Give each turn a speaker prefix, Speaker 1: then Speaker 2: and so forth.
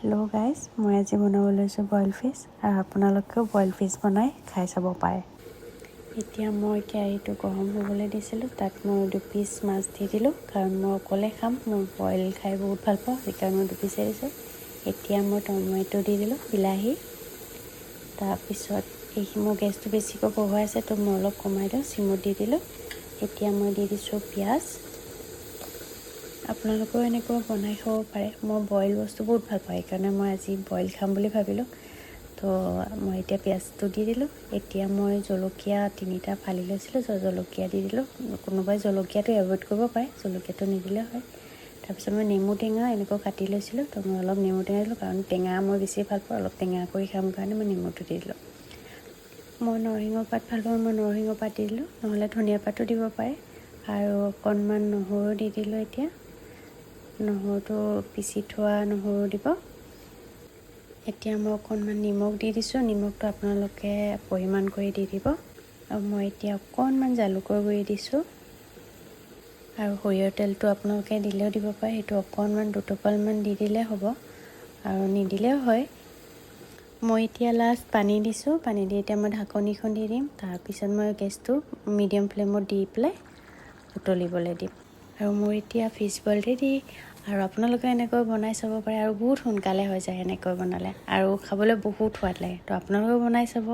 Speaker 1: Hello' guys, মই আজি বনাব লৈছোঁ বইল ফিছ আৰু আপোনালোকেও বইল ফিছ বনাই খাই চাব পাৰে। এতিয়া মই কেৰাহীটো গৰম হ'বলৈ দিছিলোঁ। তাত মই 2 পিচ মাছ দি দিলোঁ, কাৰণ মই অকলে খাম। মই বইল খাই বহুত ভাল পাওঁ, সেইকাৰণে মই 2 পিচে দিছোঁ। এতিয়া মই টমেটো দি দিলোঁ, বিলাহী। তাৰপিছত মোৰ গেছটো বেছিকৈ বঢ়াই আছে, তো মই অলপ কমাই দিওঁ, চিমত দি দিলোঁ। এতিয়া মই দি দিছোঁ পিঁয়াজ। আপোনালোকেও এনেকৈ বনাই খাব পাৰে। মই বইল বস্তু বহুত ভাল পাওঁ, সেইকাৰণে মই আজি বইল খাম বুলি ভাবিলোঁ। তো মই এতিয়া পিঁয়াজটো দি দিলোঁ। এতিয়া মই জলকীয়া 3টা ফালি লৈছিলোঁ, জলকীয়া দি দিলোঁ। কোনোবাই জলকীয়াটো এভইড কৰিব পাৰে, জলকীয়াটো নিদিলে হয়। তাৰপিছত মই নেমু টেঙা এনেকৈ কাটি লৈছিলোঁ, তো মই অলপ নেমু টেঙা দিলোঁ, কাৰণ টেঙা মই বেছি ভাল পাওঁ। অলপ টেঙা কৰি খাম কাৰণে মই নেমুটো দি দিলোঁ। মই নৰসিংহ পাত ভাল পাওঁ, মই নৰসিংহ পাত দি দিলোঁ, নহ'লে ধনিয়া পাতো দিব পাৰে। আৰু অকণমান নহৰু দি দিলোঁ। এতিয়া নহৰুটো পিচি থোৱা নহৰু দিব। এতিয়া মই অকণমান নিমখ দি দিছোঁ, নিমখটো আপোনালোকে পৰিমাণ কৰি দি দিব। আৰু মই এতিয়া অকণমান জালুকৰ গুড়ি দিছোঁ, আৰু সৰিয়হৰ তেলটো আপোনালোকে দিলেও দিব পাৰে। সেইটো অকণমান 2 টোপালমান দি দিলে হ'ব, আৰু নিদিলেও হয়। মই এতিয়া লাষ্ট পানী দিছোঁ, পানী দি এতিয়া মই ঢাকনিখন দি দিম। তাৰপিছত মই গেছটো মিডিয়াম ফ্লেমত দি পেলাই উতলিবলৈ দিম। আৰু মোৰ এতিয়া ফিছ বইল ৰেডি। আৰু আপোনালোকে এনেকৈ বনাই চাব পাৰে, আৰু বহুত সোনকালে হৈ যায় এনেকৈ বনালে, আৰু খাবলৈ বহুত সোৱাদ লাগে। তো আপোনালোকেও বনাই চাব।